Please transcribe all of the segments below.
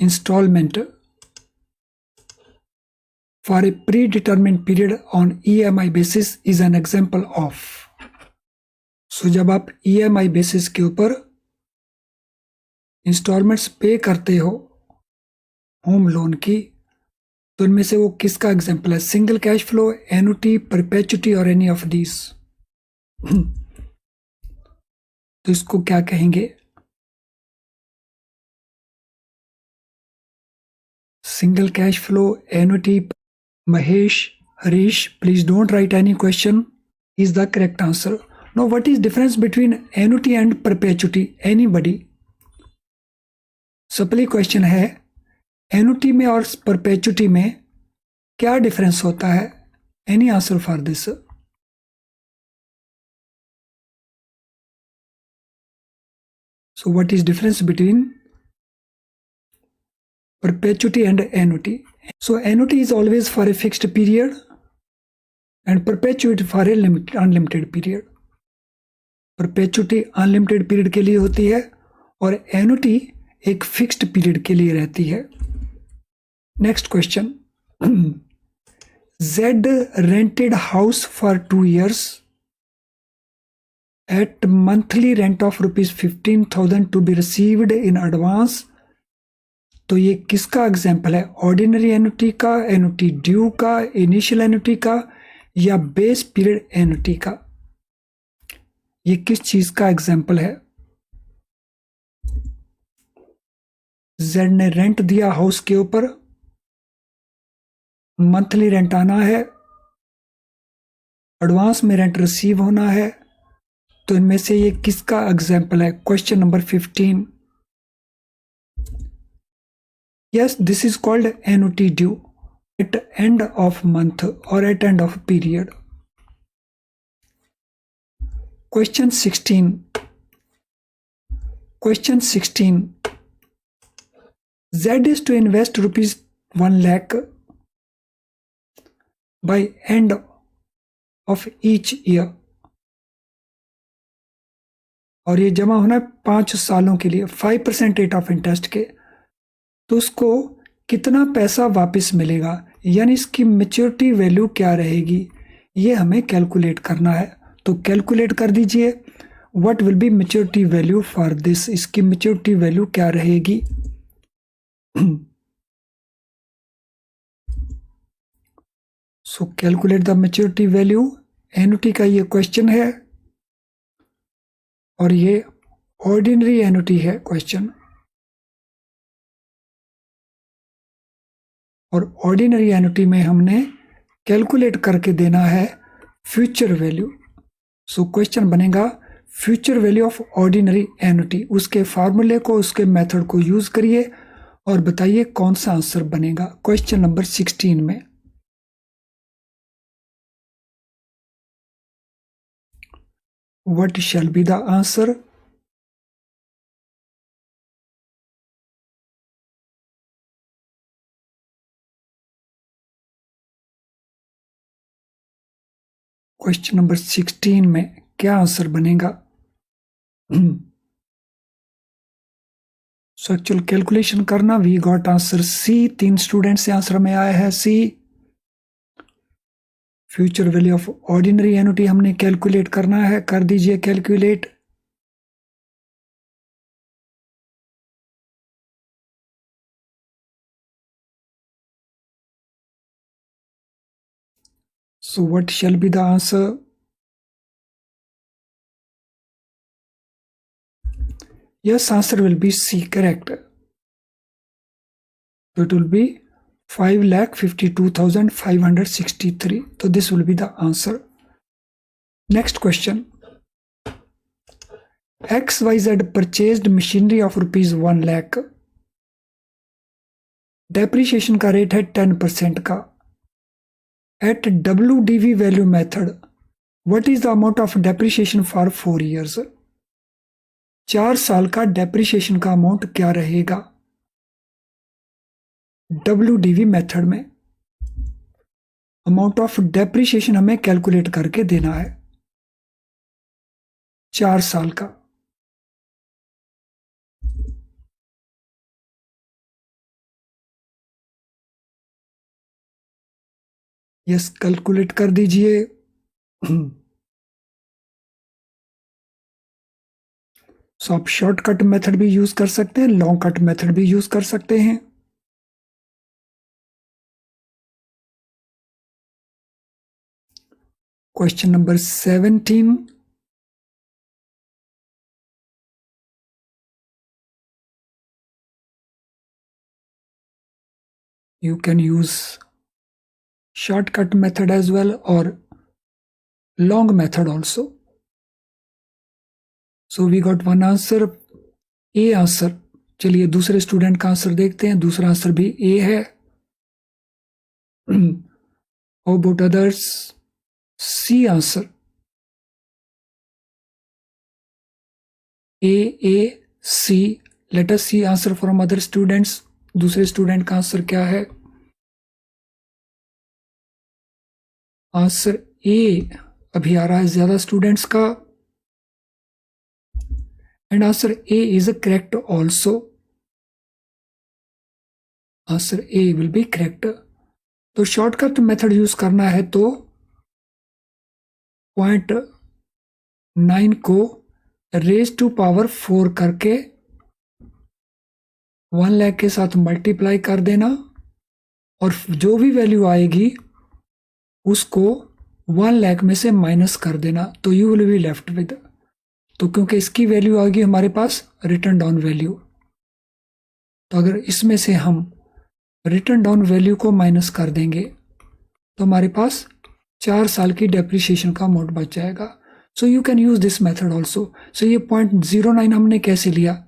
installment for a predetermined period on EMI basis is an example of. So जब आप EMI basis के ऊपर installments पे करते हो होम लोन की, तो इनमें से वो किसका एग्जाम्पल है? Single cash flow, annuity, perpetuity और एनी ऑफ दीज। तो इसको क्या कहेंगे? Single cash flow, annuity. Mahesh, Harish, please don't write any question, is the correct answer. No, what is difference between annuity and perpetuity? Anybody? Simply question है, annuity में और perpetuity में क्या डिफरेंस होता है? Any answer for this? So what is difference between perpetuity and annuity? So annuity is always for a fixed period and perpetuity for a unlimited period. Perpetuity unlimited period के लिए होती है और annuity एक fixed period के लिए रहती है। Next question. Z rented house for 2 years at monthly rent of ₹15,000 to be received in advance. तो ये किसका एग्जाम्पल है? ऑर्डिनरी एन्युटी का, एन्युटी ड्यू का, इनिशियल एन्युटी का या बेस पीरियड एन्युटी का? ये किस चीज का एग्जाम्पल है? जेड ने रेंट दिया हाउस के ऊपर, मंथली रेंट आना है, एडवांस में रेंट रिसीव होना है, तो इनमें से ये किसका एग्जाम्पल है? Question number 15। Yes, this is called annuity due at end of month और at end of period. Question 16। Question 16, Z is to invest ₹1 lakh by end of each year और ये जमा होना है 5 सालों के लिए 5% रेट ऑफ इंटरेस्ट के। तो उसको कितना पैसा वापस मिलेगा, यानी इसकी मैच्योरिटी वैल्यू क्या रहेगी, ये हमें कैलकुलेट करना है। तो कैलकुलेट कर दीजिए, what will be maturity value for this? इसकी मैच्योरिटी वैल्यू क्या रहेगी? सो calculate the maturity value. Annuity का ये क्वेश्चन है और ये ऑर्डिनरी एन्युटी है क्वेश्चन, और ऑर्डिनरी एन्युटी में हमने कैलकुलेट करके देना है फ्यूचर वैल्यू। सो क्वेश्चन बनेगा future value of ordinary annuity. उसके फार्मूले को, उसके मेथड को यूज करिए और बताइए कौन सा आंसर बनेगा क्वेश्चन नंबर 16 में। What shall be the answer? Question number 16 में क्या आंसर बनेगा? सो एक्चुअल कैलकुलेशन करना, we got answer C. 3 student से आंसर में आया है C. Future value of ordinary annuity हमने कैलकुलेट करना है, कर दीजिए calculate. So what shall be the answer? Yes, answer will be C, correct. So it will be 5,52,563. So this will be the answer. Next question. XYZ purchased machinery of ₹1 lakh. Depreciation का rate है 10% का। At WDV value method, what is the amount of depreciation for 4 years? 4 साल का depreciation का amount क्या रहेगा WDV method में? Amount of depreciation हमें कैलकुलेट करके देना है 4 साल का। यस, कैलकुलेट कर दीजिए। सो आप शॉर्टकट मेथड भी यूज कर सकते हैं, लॉन्ग कट मेथड भी यूज कर सकते हैं। Question number 17, you can use shortcut method as well or long method also. So we got one answer, A answer. चलिए दूसरे स्टूडेंट का आंसर देखते हैं। दूसरा आंसर भी ए है। How about others? C answer. A, C। Let us see answer from other students। दूसरे student का आंसर क्या है? आंसर ए अभी आ रहा है ज्यादा स्टूडेंट्स का, and answer A is correct also. Answer A will be correct. तो शॉर्टकट मेथड यूज करना है तो 0.9 को रेज टू पावर 4 करके 1 लाख के साथ मल्टीप्लाई कर देना, और जो भी वैल्यू आएगी उसको 1 लाख में से माइनस कर देना, तो you will be left with. तो क्योंकि इसकी वैल्यू आ गई हमारे पास रिटर्न डाउन वैल्यू, तो अगर इसमें से हम रिटर्न डाउन वैल्यू को माइनस कर देंगे तो हमारे पास 4 साल की डेप्रिसिएशन का अमाउंट बच जाएगा। So you can use this method also. So ये 0.09 हमने कैसे लिया?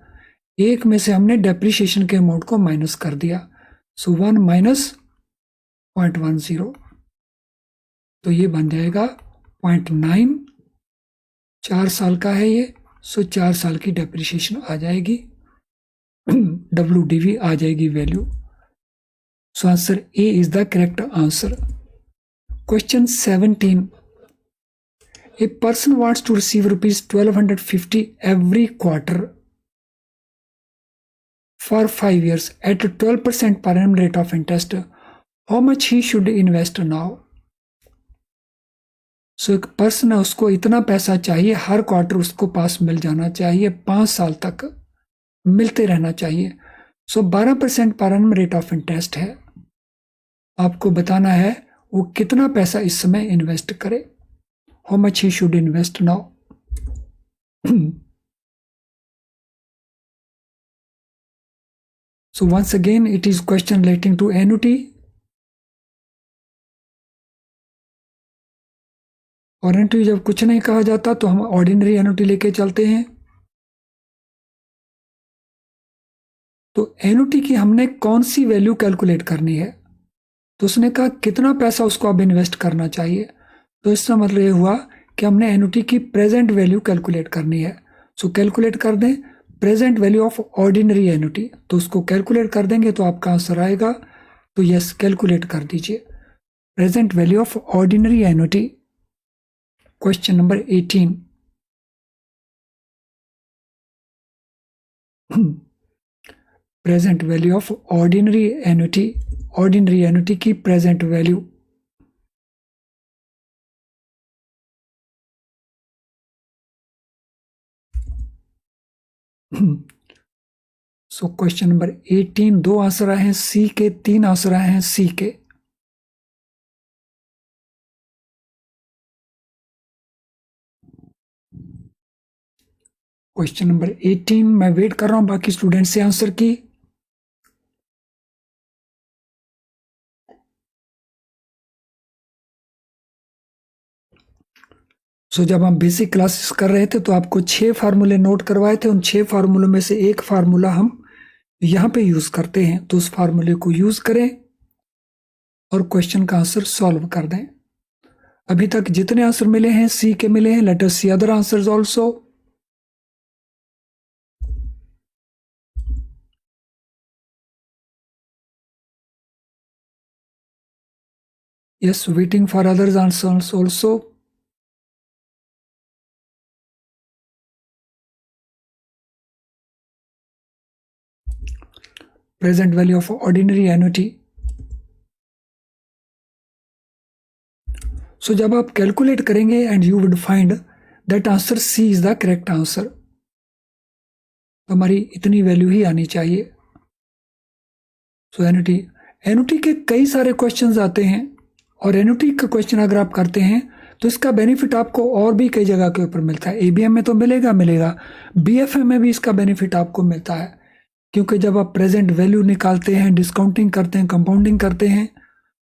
एक में से हमने डेप्रिसिएशन के अमाउंट को माइनस कर दिया। सो 1 माइनस 0.10, तो ये बन जाएगा 0.9। 4 साल का है ये, सो 4 साल की डेप्रिसिएशन आ जाएगी, WDV आ जाएगी value. So answer A is the correct answer. Question 17. A person wants to receive rupees 1250 every quarter for 5 years at a 12% per annum rate of interest. How much he should invest now? So एक person है, उसको इतना पैसा चाहिए, हर quarter उसको पास मिल जाना चाहिए, 5 साल तक मिलते रहना चाहिए। सो 12% पर annum रेट ऑफ इंटरेस्ट है। आपको बताना है वो कितना पैसा इस समय इन्वेस्ट करे। How much he should invest now? So once again it is question relating to annuity, और एन्युटी जब कुछ नहीं कहा जाता तो हम ऑर्डिनरी एन्युटी लेके चलते हैं। तो एन्युटी की हमने कौन सी वैल्यू कैलकुलेट करनी है? तो उसने कहा कितना पैसा उसको अब इन्वेस्ट करना चाहिए। तो इसका मतलब ये हुआ कि हमने एन्युटी की प्रेजेंट वैल्यू कैलकुलेट करनी है। सो कैलकुलेट कर दें present value of ordinary annuity, तो उसको कैलकुलेट कर देंगे तो आपका आंसर आएगा। तो यस, कैलकुलेट कर दीजिए present value of ordinary annuity. Question number 18। Present value of ordinary annuity, ordinary annuity की present value. So question number 18, 2 answer आए हैं सी के, 3 आंसर आए हैं सी के। क्वेश्चन नंबर 18, मैं वेट कर रहा हूं बाकी स्टूडेंट से आंसर की। सो जब हम बेसिक क्लासेस कर रहे थे तो आपको 6 फार्मूले नोट करवाए थे। उन 6 फार्मूलों में से एक फार्मूला हम यहां पे यूज करते हैं, तो उस फार्मूले को यूज करें और क्वेश्चन का आंसर सॉल्व कर दें। अभी तक जितने आंसर मिले हैं सी के मिले हैं। Let us see other answers also. Yes, waiting for others answers also. Present value of ordinary annuity. So जब आप कैलकुलेट करेंगे and you would find that answer C is the correct answer. तो हमारी इतनी वैल्यू ही आनी चाहिए। सो annuity के कई सारे क्वेश्चंस आते हैं और एनुटी का क्वेश्चन अगर आप करते हैं तो इसका बेनिफिट आपको और भी कई जगह के ऊपर मिलता है। एबीएम में तो मिलेगा, बीएफएम में भी इसका बेनिफिट आपको मिलता है, क्योंकि जब आप प्रेजेंट वैल्यू निकालते हैं, डिस्काउंटिंग करते हैं, कंपाउंडिंग करते हैं,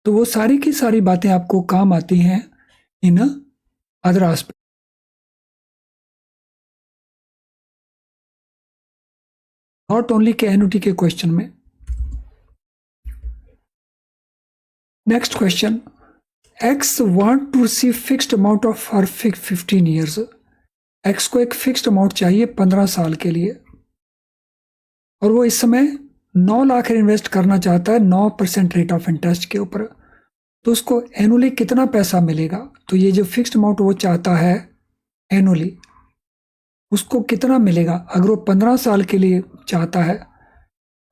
तो वो सारी की सारी बातें आपको काम आती हैं in other aspect. Not only के एनुटी के क्वेश्चन में। Next question, X want to receive fixed amount of for 15 years. X को एक फिक्स्ड अमाउंट चाहिए 15 साल के लिए और वो इस समय 9 लाख इन्वेस्ट करना चाहता है 9% रेट ऑफ इंटरेस्ट के ऊपर। तो उसको एनुअली कितना पैसा मिलेगा? तो ये जो फिक्स्ड अमाउंट वो चाहता है एनुअली, उसको कितना मिलेगा? अगर वो 15 साल के लिए चाहता है,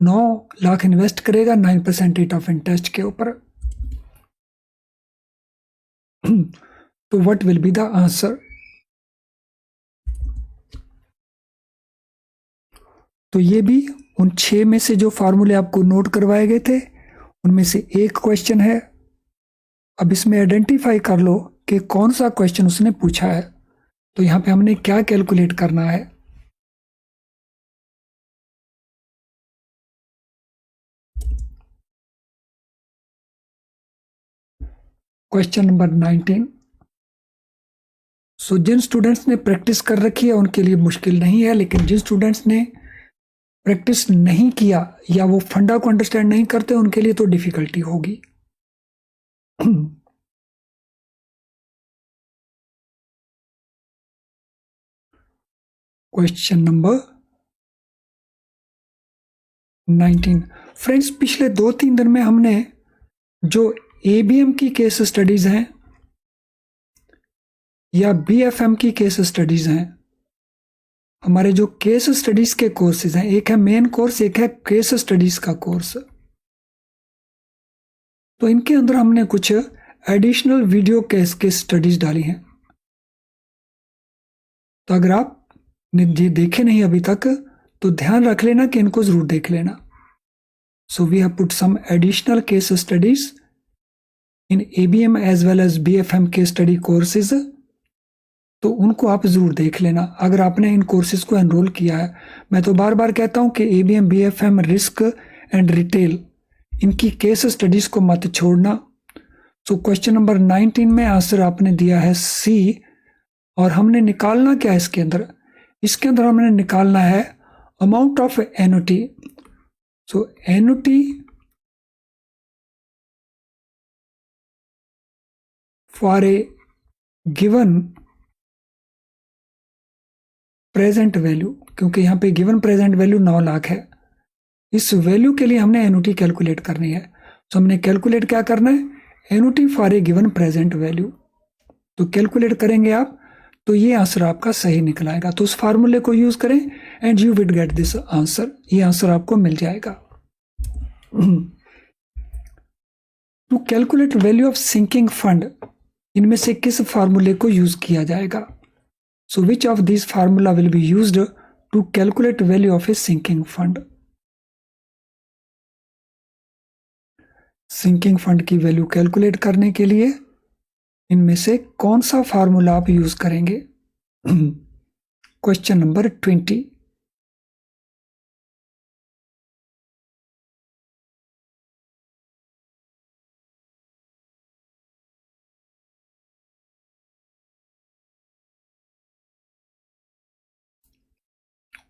9 लाख इन्वेस्ट करेगा 9% रेट ऑफ इंटरेस्ट के ऊपर, तो what will be the answer? तो ये भी उन 6 में से जो फार्मूले आपको नोट करवाए गए थे उनमें से एक क्वेश्चन है। अब इसमें आइडेंटिफाई कर लो कि कौन सा क्वेश्चन उसने पूछा है। तो यहां पे हमने क्या कैलकुलेट करना है? Question number 19। सो जिन स्टूडेंट्स ने प्रैक्टिस कर रखी है उनके लिए मुश्किल नहीं है, लेकिन जिन स्टूडेंट्स ने प्रैक्टिस नहीं किया या वो फंडा को अंडरस्टैंड नहीं करते उनके लिए तो डिफिकल्टी होगी। Question number 19। फ्रेंड्स, पिछले 2-3 दिन में हमने जो एबीएम की केस स्टडीज हैं या बीएफएम की केस स्टडीज हैं, हमारे जो केस स्टडीज के कोर्सेज हैं, एक है मेन कोर्स, एक है केस स्टडीज का कोर्स, तो इनके अंदर हमने कुछ एडिशनल वीडियो केस स्टडीज डाली हैं। तो अगर आप ये देखे नहीं अभी तक तो ध्यान रख लेना कि इनको जरूर देख लेना। So we have put some additional case studies in ABM as well as BFM के स्टडी कोर्सेज, तो उनको आप जरूर देख लेना अगर आपने इन कोर्सेज को एनरोल किया है। मैं तो बार बार कहता हूं कि ABM, BFM, risk and retail, इनकी केस स्टडीज को मत छोड़ना। तो क्वेश्चन नंबर 19 में आंसर आपने दिया है सी, और हमने निकालना क्या है इसके अंदर? इसके अंदर हमने निकालना है amount of annuity. So annuity for a given present value, क्योंकि यहां पे गिवन प्रेजेंट वैल्यू 9 लाख है, इस वैल्यू के लिए हमने एनुटी कैलकुलेट करनी है। तो हमने कैलकुलेट क्या करना है? Annuity for a given present value. तो कैलकुलेट करेंगे आप तो ये आंसर आपका सही निकल आएगा। तो उस फार्मूले को यूज करें and you will get this answer, ये आंसर आपको मिल जाएगा। To calculate value of sinking fund, इनमें से किस फार्मूले को यूज किया जाएगा? So which of this formula will be used to calculate value of a sinking fund? Sinking fund की वैल्यू कैलकुलेट करने के लिए इनमें से कौन सा फार्मूला आप यूज करेंगे? Question number 20।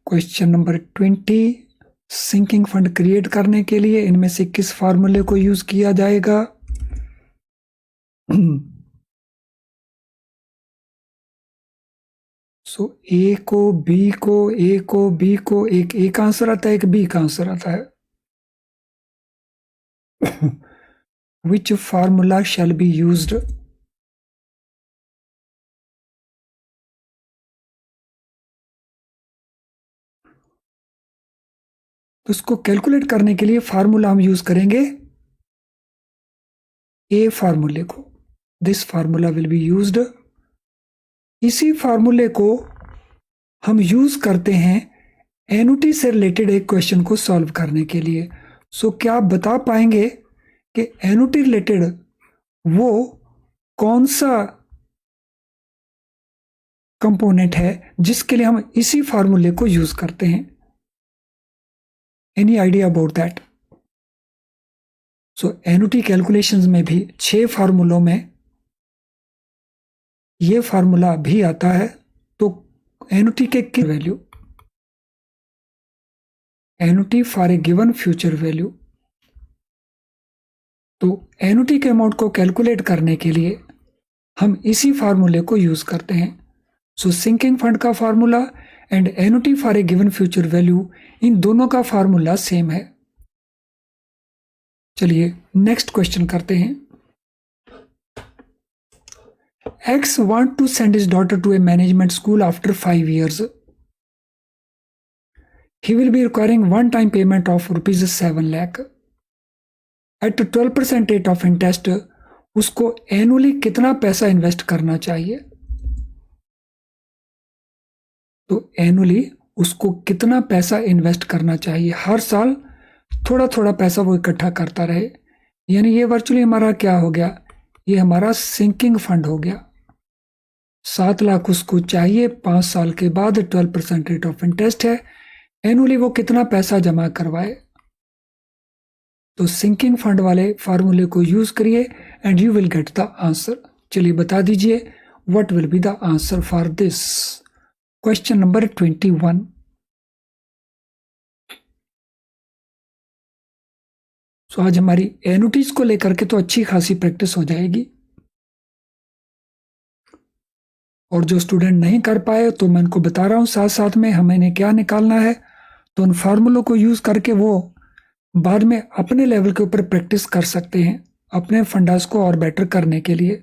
Question number 20, sinking fund create करने के लिए इनमें से किस फार्मूले को यूज किया जाएगा? सो ए को बी को एक आंसर आता है, एक बी का आंसर आता है। विच फार्मूला शैल बी यूज्ड? तो इसको कैलकुलेट करने के लिए फार्मूला हम यूज करेंगे ए फार्मूले को। This formula will be used. इसी फार्मूले को हम यूज करते हैं एनुटी से रिलेटेड एक क्वेश्चन को सॉल्व करने के लिए। सो क्या आप बता पाएंगे कि एनुटी रिलेटेड वो कौन सा कंपोनेंट है जिसके लिए हम इसी फार्मूले को यूज करते हैं? Any idea about that? So annuity calculations में भी 6 फार्मूलों में ये फार्मूला भी आता है। तो एनुटी के किस value, annuity for a given future value, तो एनुटी के अमाउंट को कैलकुलेट करने के लिए हम इसी फार्मूले को यूज करते हैं। सो सिंकिंग फंड का formula and annuity for a given future value, इन दोनों का फार्मूला सेम है। चलिए नेक्स्ट क्वेश्चन करते हैं। X want to send his daughter to a management school after 5 years. He will be requiring one-time payment of rupees 7 lakh. At 12% rate of interest, उसको annually कितना पैसा इन्वेस्ट करना चाहिए? तो एनुअली उसको कितना पैसा इन्वेस्ट करना चाहिए? हर साल थोड़ा थोड़ा पैसा वो इकट्ठा करता रहे। यानी ये वर्चुअली हमारा क्या हो गया? ये हमारा सिंकिंग फंड हो गया। 7 लाख उसको चाहिए, 5 साल के बाद 12% रेट ऑफ इंटरेस्ट है, एनुअली वो कितना पैसा जमा करवाए? तो सिंकिंग फंड वाले फार्मूले को यूज करिए and you will get the answer. चलिए बता दीजिए what will be the answer for this question number 21। सो आज हमारी एनुटीज को लेकर के तो अच्छी खासी प्रैक्टिस हो जाएगी। और जो स्टूडेंट नहीं कर पाए तो मैं उनको बता रहा हूँ साथ साथ में हमें इन्हें क्या निकालना है। तो उन फार्मूलों को यूज करके वो बाद में अपने लेवल के ऊपर प्रैक्टिस कर सकते हैं अपने फंडास को और बेटर करने के लिए।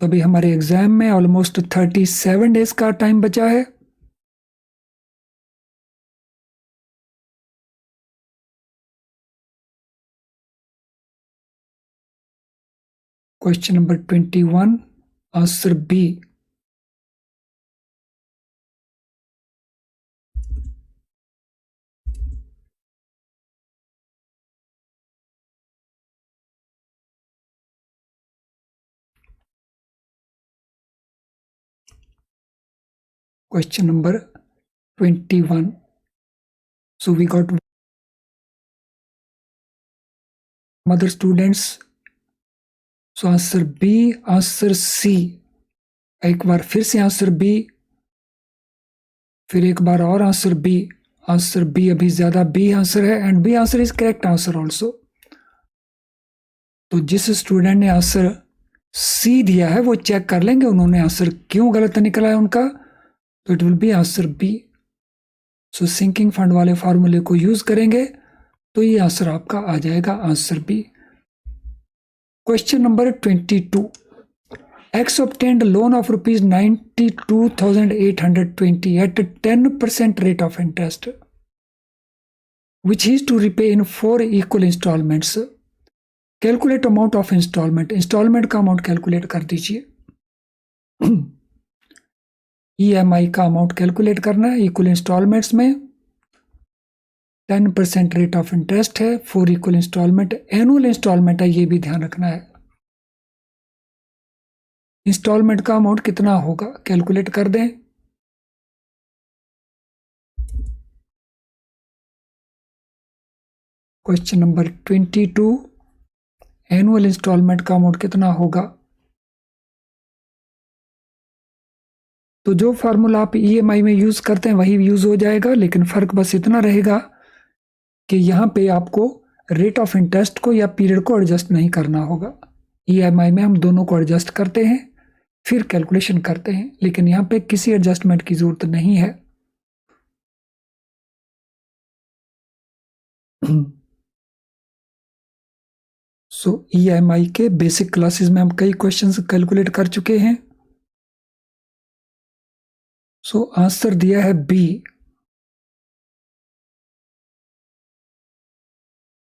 तो अभी हमारे एग्जाम में ऑलमोस्ट 37 डेज का टाइम बचा है। Question number 21, answer B. Question number 21. So we got other students. So answer B, answer C. एक बार फिर से आंसर बी, फिर एक बार और आंसर बी। आंसर बी अभी ज्यादा बी आंसर है and B answer is correct answer also. तो जिस स्टूडेंट ने आंसर सी दिया है वो चेक कर लेंगे उन्होंने आंसर क्यों गलत निकला है उनका। तो it will be answer B. So sinking fund वाले फार्मूले को यूज करेंगे तो ये आंसर आपका आ जाएगा, answer B. Question number 22। X obtained a loan of rupees 92,820 at 10% rate of interest, which he is to repay in 4 equal installments. Calculate amount of installment. Installment का अमाउंट कैलकुलेट कर दीजिए। EMI का amount calculate करना है equal installments में। 10% rate of interest है, 4 equal instalment, annual instalment है, ये भी ध्यान रखना है। इंस्टॉलमेंट का अमाउंट कितना होगा कैलकुलेट कर दें। क्वेश्चन नंबर 22, एनुअल इंस्टॉलमेंट का अमाउंट कितना होगा। तो जो फार्मूला आप EMI में यूज करते हैं वही यूज हो जाएगा, लेकिन फर्क बस इतना रहेगा कि यहाँ पे आपको रेट ऑफ इंटरेस्ट को या पीरियड को एडजस्ट नहीं करना होगा। EMI में हम दोनों को एडजस्ट करते हैं फिर कैलकुलेशन करते हैं, लेकिन यहाँ पे किसी एडजस्टमेंट की जरूरत नहीं है। सो EMI के बेसिक क्लासेस में हम कई क्वेश्चंस कैलकुलेट कर चुके हैं। सो आंसर दिया है बी।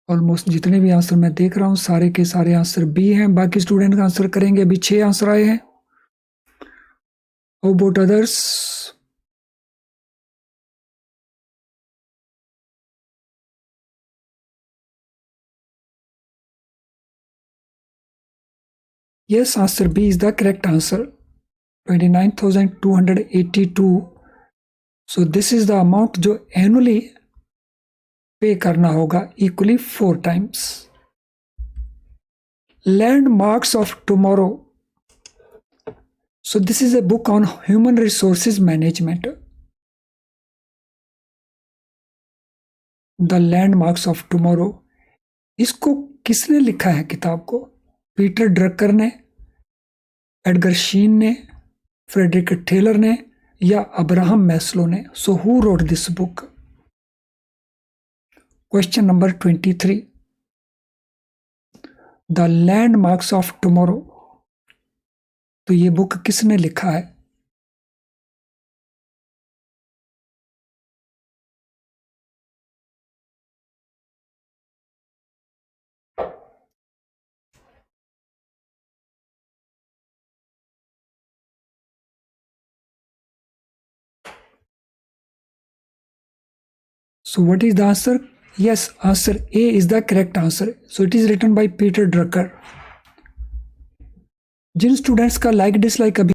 ऑलमोस्ट जितने भी आंसर मैं देख रहा हूं सारे के सारे आंसर बी हैं। बाकी स्टूडेंट का आंसर करेंगे। अभी 6 आंसर आए हैं। How about others? Yes, answer B is the correct answer. 29,282. So this is the amount जो annually पे करना होगा equally 4 times. Landmarks of Tomorrow. So this is a book on human resources management. The Landmarks of Tomorrow. इसको किसने लिखा है किताब को? पीटर ड्रकर ने, एडगर शीन ने, फ्रेडरिक टेलर ने या अब्राहम मैस्लो ने? So who wrote this book? Question number 23, the landmarks of tomorrow, तो ये बुक किसने लिखा है? So what is the answer? Yes, answer A is the correct answer. So it is written by Peter Drucker. जिन students का like dislike अभी